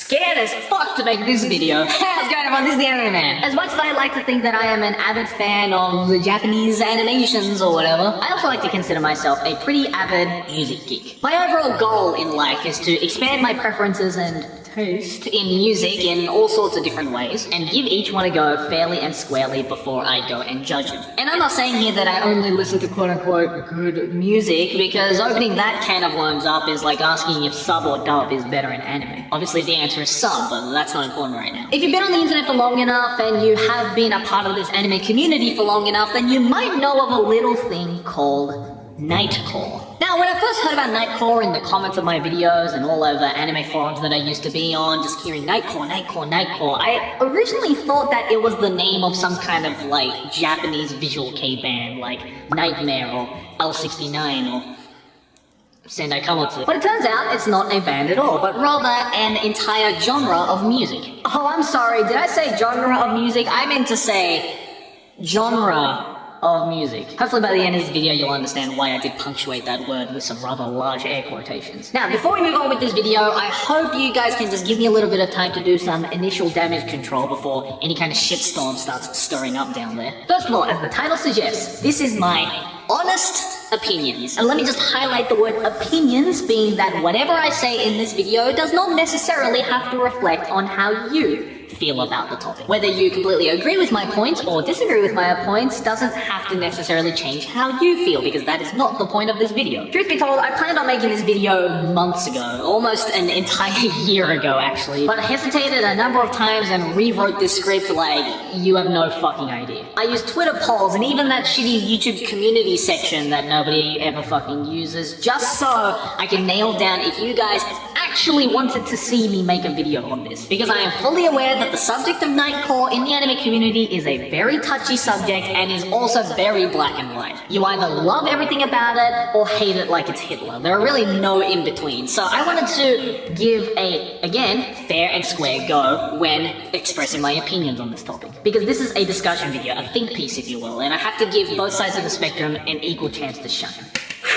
scared as fuck to make this video. How's going on? This is the Anime Man. As much as I like to think that I am an avid fan of the Japanese animations or whatever, I also like to consider myself a pretty avid music geek. My overall goal in life is to expand my preferences and taste in music in all sorts of different ways and give each one a go fairly and squarely before I go and judge them. And I'm not saying here that I only listen to quote-unquote good music, because opening that can of worms up is like asking if sub or dub is better in anime. Obviously the answer is sub, but that's not important right now. If you've been on the internet for long enough and you have been a part of this anime community for long enough, then you might know of a little thing called Nightcore. Now, when I first heard about Nightcore in the comments of my videos and all over anime forums that I used to be on, just hearing Nightcore, I originally thought that it was the name of some kind of like Japanese visual kei band like Nightmare or L69 or Sendai Kamotsu. But it turns out it's not a band at all, but rather an entire genre of music. Oh, I'm sorry, did I say genre of music? I meant to say genre of music. Hopefully by the end of this video you'll understand why I did punctuate that word with some rather large air quotations. Now, before we move on with this video, I hope you guys can just give me a little bit of time to do some initial damage control before any kind of shitstorm starts stirring up down there. First of all, as the title suggests, this is my honest opinions. And let me just highlight the word opinions, being that whatever I say in this video does not necessarily have to reflect on how you feel about the topic. Whether you completely agree with my points or disagree with my points doesn't have to necessarily change how you feel, because that is not the point of this video. Truth be told, I planned on making this video months ago, almost an entire year ago actually, but I hesitated a number of times and rewrote this script like you have no fucking idea. I used Twitter polls and even that shitty YouTube community section that nobody ever fucking uses, just so I can nail down if you guys actually wanted to see me make a video on this, because I am fully aware that the subject of Nightcore in the anime community is a very touchy subject and is also very black and white. You either love everything about it or hate it like it's Hitler. There are really no in between. So I wanted to give a, again, fair and square go when expressing my opinions on this topic, because this is a discussion video, a think piece if you will, and I have to give both sides of the spectrum an equal chance to shine.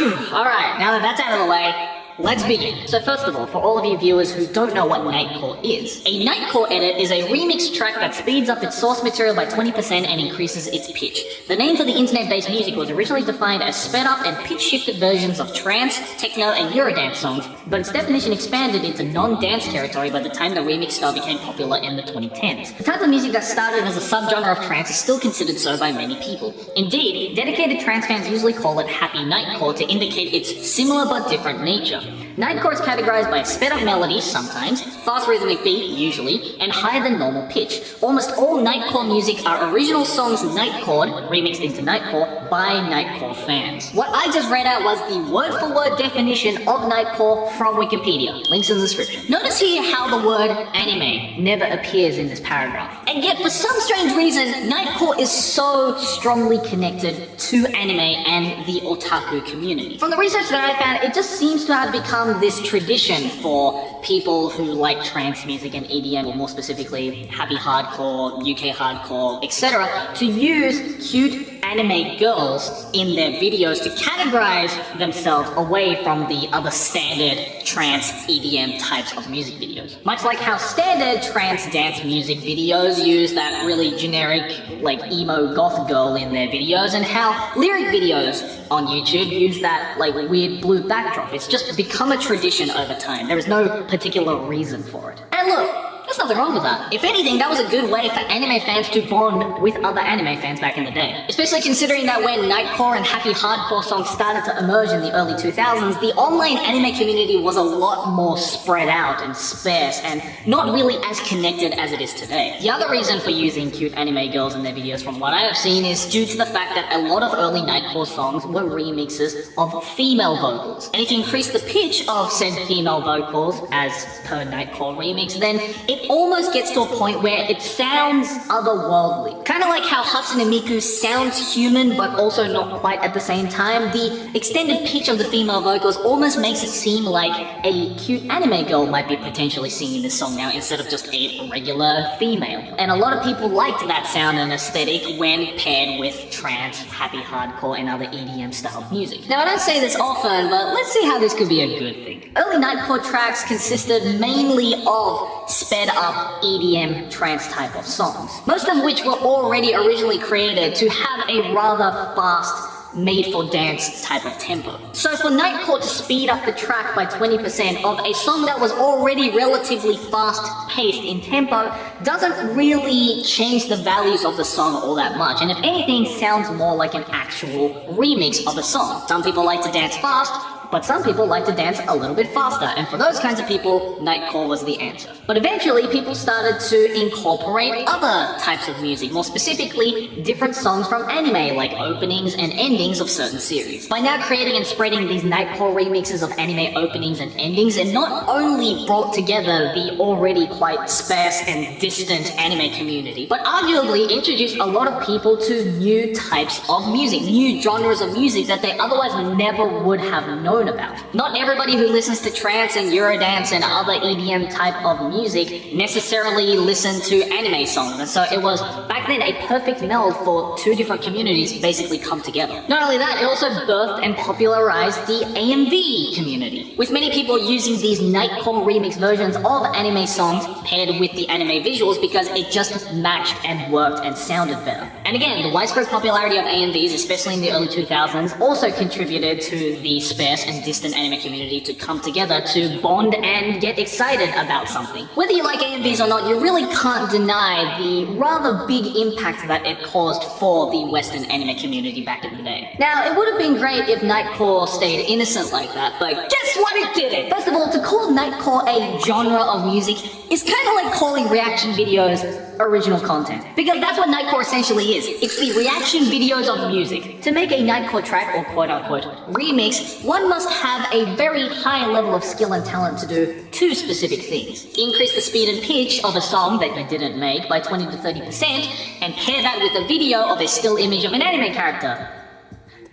Alright, now that that's out of the way, let's begin. So first of all, for all of you viewers who don't know what Nightcore is, a Nightcore edit is a remix track that speeds up its source material by 20% and increases its pitch. The name for the internet-based music was originally defined as sped up and pitch-shifted versions of trance, techno, and Eurodance songs, but its definition expanded into non-dance territory by the time the remix style became popular in the 2010s. The type of music that started as a subgenre of trance is still considered so by many people. Indeed, dedicated trance fans usually call it happy Nightcore to indicate its similar but different nature. Nightcore is categorized by a sped-up melody, sometimes, fast rhythmic beat, usually, and higher than normal pitch. Almost all Nightcore music are original songs Nightcored, remixed into Nightcore, by Nightcore fans. What I just read out was the word-for-word definition of Nightcore from Wikipedia. Links in the description. Notice here how the word anime never appears in this paragraph. And yet, for some strange reason, Nightcore is so strongly connected to anime and the otaku community. From the research that I found, it just seems to have become this tradition for people who like trance music and EDM, or more specifically happy hardcore, UK hardcore, etc., to use cute anime girls in their videos to categorize themselves away from the other standard trance EDM types of music videos. Much like how standard trance dance music videos use that really generic like emo goth girl in their videos, and how lyric videos on YouTube use that like weird blue backdrop. It's just become a tradition over time. There is no particular reason for it. And look, there's nothing wrong with that. If anything, that was a good way for anime fans to bond with other anime fans back in the day. Especially considering that when Nightcore and happy hardcore songs started to emerge in the early 2000s, the online anime community was a lot more spread out and sparse and not really as connected as it is today. The other reason for using cute anime girls in their videos, from what I have seen, is due to the fact that a lot of early Nightcore songs were remixes of female vocals. And if you increase the pitch of said female vocals, as per Nightcore remix, then it almost gets to a point where it sounds otherworldly. Kind of like how Hatsune Miku sounds human but also not quite at the same time. The extended pitch of the female vocals almost makes it seem like a cute anime girl might be potentially singing this song now instead of just a regular female. And a lot of people liked that sound and aesthetic when paired with trance, happy hardcore, and other EDM style music. Now I don't say this often, but let's see how this could be a good thing. Early Nightcore tracks consisted mainly of sped up EDM trance type of songs. Most of which were already originally created to have a rather fast, made-for-dance type of tempo. So for Nightcore to speed up the track by 20% of a song that was already relatively fast-paced in tempo doesn't really change the values of the song all that much, and if anything, sounds more like an actual remix of a song. Some people like to dance fast, but some people like to dance a little bit faster, and for those kinds of people, Nightcore was the answer. But eventually, people started to incorporate other types of music, more specifically, different songs from anime, like openings and endings of certain series. By now creating and spreading these Nightcore remixes of anime openings and endings, it not only brought together the already quite sparse and distant anime community, but arguably introduced a lot of people to new types of music, new genres of music that they otherwise never would have known about. Not everybody who listens to trance and Eurodance and other EDM type of music necessarily listen to anime songs, and so it was back then a perfect meld for two different communities basically come together. Not only that, it also birthed and popularized the AMV community, with many people using these Nightcore remix versions of anime songs paired with the anime visuals because it just matched and worked and sounded better. And again, the widespread popularity of AMVs, especially in the early 2000s, also contributed to the sparse and distant anime community to come together to bond and get excited about something. Whether you like AMVs or not, you really can't deny the rather big impact that it caused for the Western anime community back in the day. Now, it would have been great if Nightcore stayed innocent like that, but guess what, it didn't! First of all, to call Nightcore a genre of music is kind of like calling reaction videos original content, because that's what Nightcore essentially is. It's the reaction videos of music. To make a Nightcore track, or quote-unquote remix, one must have a very high level of skill and talent to do two specific things. Increase the speed and pitch of a song that you didn't make by 20 to 30%, and pair that with a video of a still image of an anime character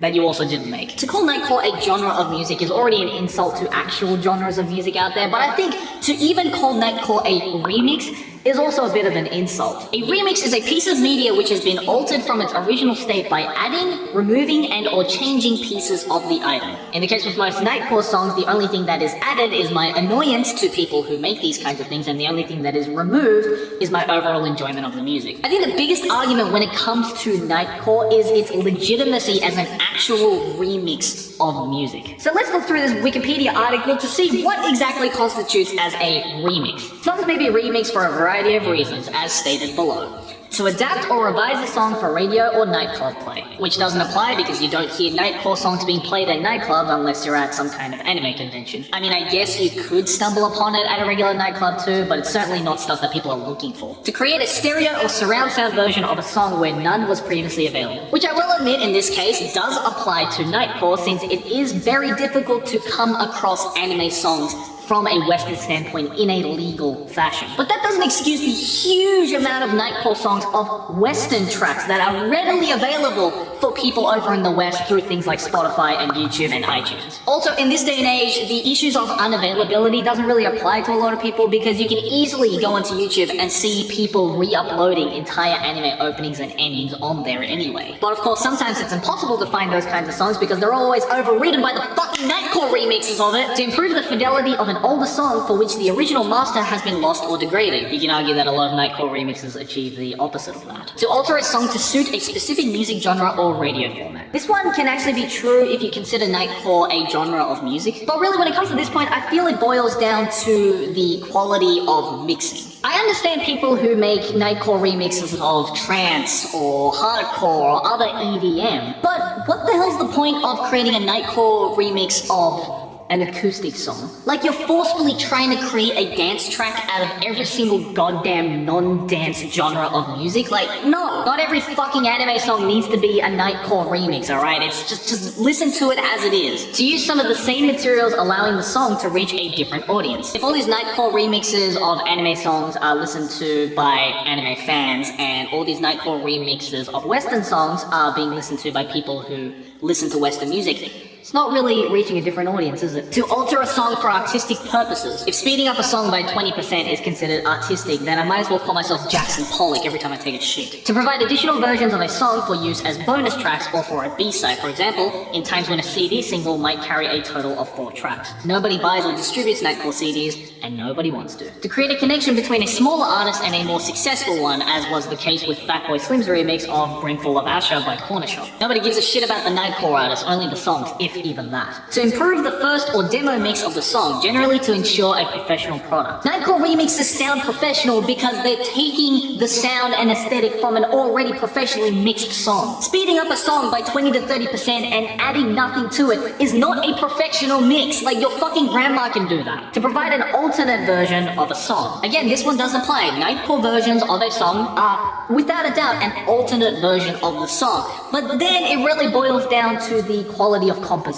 that you also didn't make. To call Nightcore a genre of music is already an insult to actual genres of music out there, but I think to even call Nightcore a remix is also a bit of an insult. A remix is a piece of media which has been altered from its original state by adding, removing, and or changing pieces of the item. In the case with most Nightcore songs, the only thing that is added is my annoyance to people who make these kinds of things, and the only thing that is removed is my overall enjoyment of the music. I think the biggest argument when it comes to Nightcore is its legitimacy as an actual remix of music. So let's look through this Wikipedia article to see what exactly constitutes as a remix. Songs may be remixed for a variety of reasons, as stated below. To adapt or revise a song for radio or nightclub play, which doesn't apply because you don't hear Nightcore songs being played at nightclubs unless you're at some kind of anime convention. I mean, I guess you could stumble upon it at a regular nightclub too, but it's certainly not stuff that people are looking for. To create a stereo or surround sound version of a song where none was previously available, which I will admit in this case does apply to Nightcore, since it is very difficult to come across anime songs from a Western standpoint in a legal fashion. But that doesn't excuse the huge amount of Nightcore songs of Western tracks that are readily available for people over in the West through things like Spotify and YouTube and iTunes. Also, in this day and age, the issues of unavailability doesn't really apply to a lot of people because you can easily go onto YouTube and see people re-uploading entire anime openings and endings on there anyway. But of course, sometimes it's impossible to find those kinds of songs because they're always overridden by the fucking Nightcore remixes of it. To improve the fidelity of an older song for which the original master has been lost or degraded. You can argue that a lot of Nightcore remixes achieve the opposite of that. To alter a song to suit a specific music genre or radio format. This one can actually be true if you consider Nightcore a genre of music, but really when it comes to this point, I feel it boils down to the quality of mixing. I understand people who make Nightcore remixes of trance or hardcore or other EDM, but what the hell's the point of creating a Nightcore remix of an acoustic song? Like, you're forcefully trying to create a dance track out of every single goddamn non-dance genre of music? Like, no, not every fucking anime song needs to be a Nightcore remix, alright? It's just listen to it as it is. To use some of the same materials, allowing the song to reach a different audience. If all these Nightcore remixes of anime songs are listened to by anime fans, and all these Nightcore remixes of Western songs are being listened to by people who listen to Western music, It's not really reaching a different audience, is it? To alter a song for artistic purposes. If speeding up a song by 20% is considered artistic, then I might as well call myself Jackson Pollock every time I take a shit. To provide additional versions of a song for use as bonus tracks or for a B-side, for example, in times when a CD single might carry a total of 4 tracks. Nobody buys or distributes Nightcore CDs, and nobody wants to. To create a connection between a smaller artist and a more successful one, as was the case with Fatboy Slim's remix of Brimful of Asher by Corner Shop. Nobody gives a shit about the Nightcore artist, only the songs, if even that. To improve the first or demo mix of the song, generally to ensure a professional product. Nightcore remixes sound professional because they're taking the sound and aesthetic from an already professionally mixed song. Speeding up a song by 20 to 30% and adding nothing to it is not a professional mix, like your fucking grandma can do that. To provide an alternate version of a song. Again, this one does apply. Nightcore versions of a song are, without a doubt, an alternate version of the song. But then it really boils down to the quality of composition.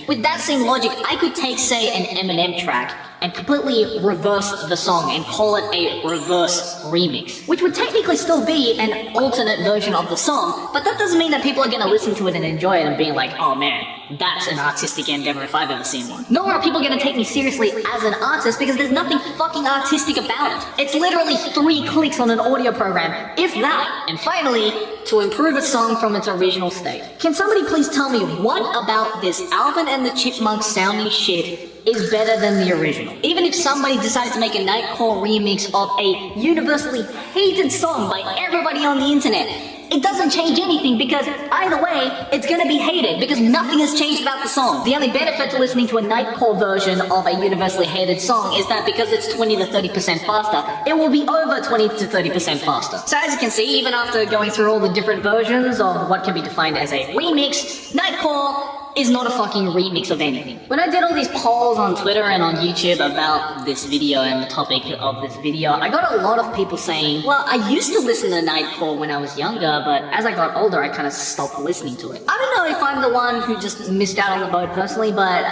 With that same logic, I could take, say, an Eminem track and completely reverse the song and call it a reverse remix, which would technically still be an alternate version of the song, but that doesn't mean that people are gonna listen to it and enjoy it and be like, oh man, that's an artistic endeavor if I've ever seen one. Nor are people gonna take me seriously as an artist because there's nothing fucking artistic about it. It's literally 3 clicks on an audio program, if that. And finally, to improve a song from its original state. Can somebody please tell me what about this Alvin and the Chipmunks sounding shit is better than the original? Even if somebody decided to make a Nightcore remix of a universally hated song by everybody on the internet, it doesn't change anything because either way, it's gonna be hated because nothing has changed about the song. The only benefit to listening to a Nightcore version of a universally hated song is that because it's 20 to 30% faster, it will be over 20 to 30% faster. So as you can see, even after going through all the different versions of what can be defined as a remix, Nightcore is not a fucking remix of anything. When I did all these polls on Twitter and on YouTube about this video and the topic of this video, I got a lot of people saying, well, I used to listen to Nightcore when I was younger, but as I got older, I kind of stopped listening to it. I don't know if I'm the one who just missed out on the boat personally, but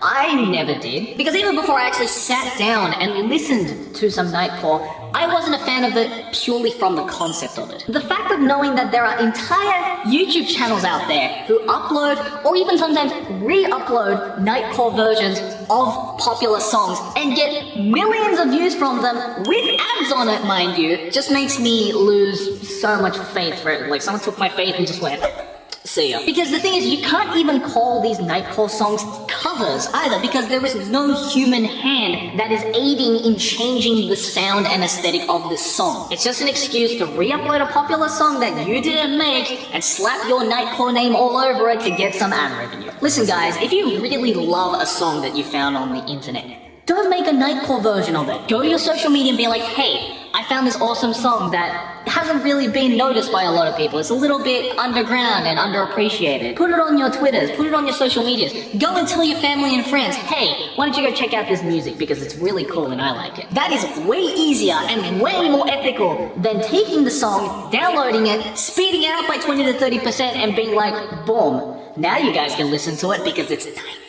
I never did. Because even before I actually sat down and listened to some Nightcore, I wasn't a fan of it purely from the concept of it. The fact of knowing that there are entire YouTube channels out there who upload or even sometimes re-upload Nightcore versions of popular songs and get millions of views from them with ads on it, mind you, just makes me lose so much faith for it. Like someone took my faith and just went, see ya. Because the thing is, you can't even call these Nightcore songs covers either, because there is no human hand that is aiding in changing the sound and aesthetic of this song. It's just an excuse to re-upload a popular song that you didn't make and slap your Nightcore name all over it to get some ad revenue. Listen guys, if you really love a song that you found on the internet, don't make a Nightcore version of it. Go to your social media and be like, hey, I found this awesome song that hasn't really been noticed by a lot of people. It's a little bit underground and underappreciated. Put it on your Twitters, put it on your social medias. Go and tell your family and friends, hey, why don't you go check out this music because it's really cool and I like it. That is way easier and way more ethical than taking the song, downloading it, speeding it up by 20 to 30% and being like, boom, now you guys can listen to it because it's Nightcore.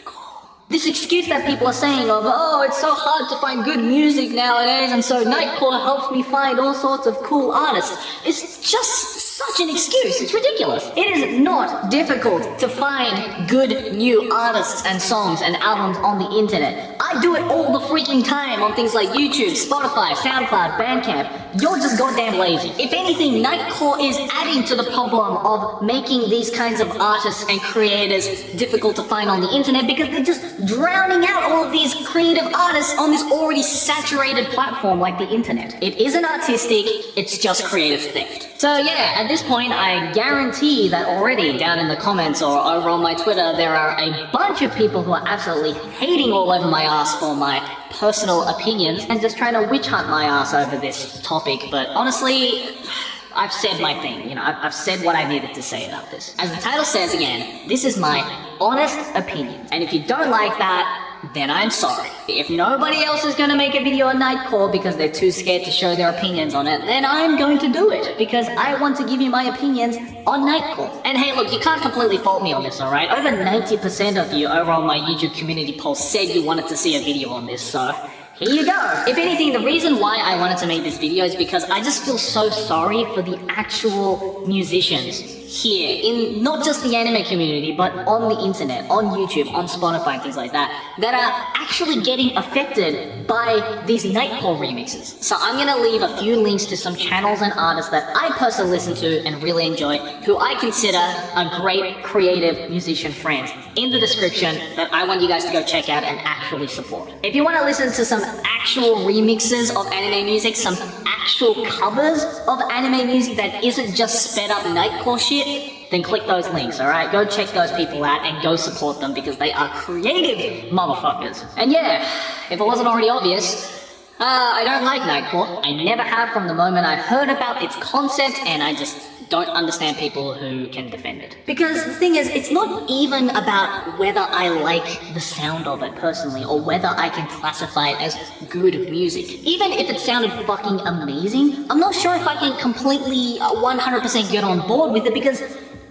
This excuse that people are saying of, oh, it's so hard to find good music nowadays and so Nightcore helps me find all sorts of cool artists, is just such an excuse. It's ridiculous. It is not difficult to find good new artists and songs and albums on the internet. I do it all the freaking time on things like YouTube, Spotify, SoundCloud, Bandcamp. You're just goddamn lazy. If anything, Nightcore is adding to the problem of making these kinds of artists and creators difficult to find on the internet because they're just drowning out all of these creative artists on this already saturated platform like the internet. It isn't artistic, it's just creative theft. So yeah, at this point, I guarantee that already down in the comments or over on my Twitter, there are a bunch of people who are absolutely hating all over my ass for my personal opinions and just trying to witch hunt my ass over this topic. But honestly, I've said my thing, you know, I've said what I needed to say about this. As the title says again, this is my honest opinion. And if you don't like that, then I'm sorry. If nobody else is gonna make a video on Nightcore because they're too scared to show their opinions on it, then I'm going to do it because I want to give you my opinions on Nightcore. And hey, look, you can't completely fault me on this, alright? Over 90% of you over on my YouTube community poll said you wanted to see a video on this, so here you go. If anything, the reason why I wanted to make this video is because I just feel so sorry for the actual musicians here in not just the anime community, but on the internet, on YouTube, on Spotify, and things like that, that are actually getting affected by these Nightcore remixes. So I'm gonna leave a few links to some channels and artists that I personally listen to and really enjoy, who I consider a great creative musician friends, in the description, that I want you guys to go check out and actually support. If you want to listen to some actual remixes of anime music, some actual covers of anime music that isn't just sped up Nightcore shit, then click those links, alright? Go check those people out and go support them because they are creative motherfuckers. And yeah, if it wasn't already obvious, I don't like Nightcore. I never have from the moment I heard about its concept, and I just don't understand people who can defend it. Because the thing is, it's not even about whether I like the sound of it personally, or whether I can classify it as good music. Even if it sounded fucking amazing, I'm not sure if I can completely 100% get on board with it, because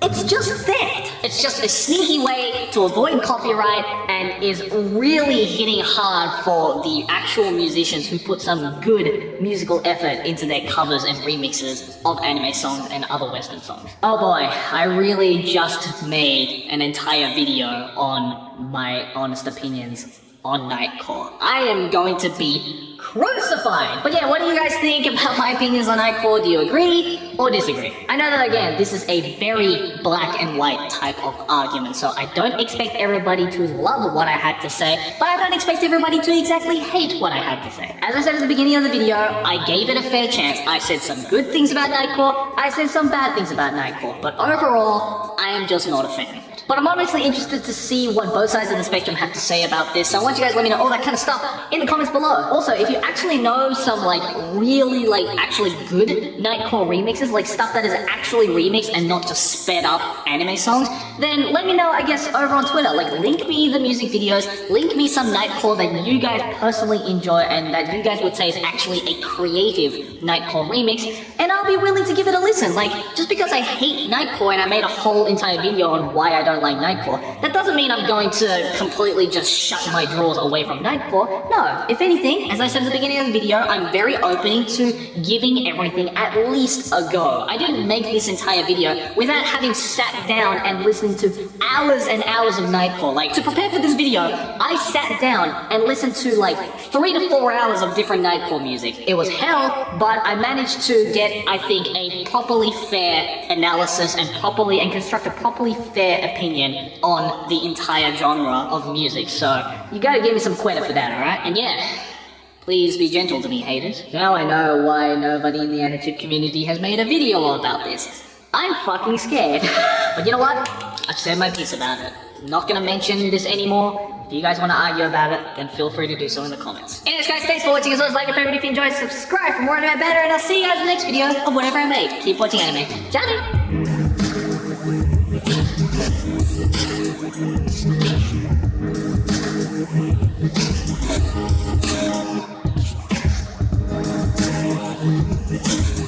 it's just theft. It's just a sneaky way to avoid copyright and is really hitting hard for the actual musicians who put some good musical effort into their covers and remixes of anime songs and other Western songs. Oh boy, I really just made an entire video on my honest opinions on Nightcore. I am going to be crucified! But yeah, what do you guys think about my opinions on Nightcore? Do you agree or disagree? I know that again, this is a very black and white type of argument, so I don't expect everybody to love what I had to say, but I don't expect everybody to exactly hate what I had to say. As I said at the beginning of the video, I gave it a fair chance. I said some good things about Nightcore, I said some bad things about Nightcore, but overall, I am just not a fan of it. But I'm honestly interested to see what both sides of the spectrum have to say about this, so I want you guys to let me know all that kind of stuff in the comments below. Also, if you actually know some really actually good Nightcore remixes, like stuff that is actually remixed and not just sped up anime songs, then let me know, I guess, over on Twitter. Like, link me the music videos, link me some Nightcore that you guys personally enjoy and that you guys would say is actually a creative Nightcore remix, and I'll be willing to give it a listen. Like, just because I hate Nightcore and I made a whole entire video on why I don't like Nightcore, that doesn't mean I'm going to completely just shut my drawers away from Nightcore. No, if anything, as I said at the beginning of the video, I'm very open to giving everything at least a go. I didn't make this entire video without having sat down and listened to hours and hours of Nightcore. Like, to prepare for this video, I sat down and listened to 3 to 4 hours of different Nightcore music. It was hell, but I managed to get, I think, a properly fair analysis and construct a properly fair opinion on the entire genre of music. So, you gotta give me some credit for that, alright? And yeah, please be gentle to me, haters. Now I know why nobody in the attitude community has made a video about this. I'm fucking scared. But you know what? I've said my piece about it. I'm not gonna mention this anymore. If you guys want to argue about it, then feel free to do so in the comments. Anyways guys, thanks for watching. As always, like and favorite if you enjoyed, subscribe for more anime better, and I'll see you guys in the next video of whatever I make. Keep watching anime. Ciao! We'll be right back.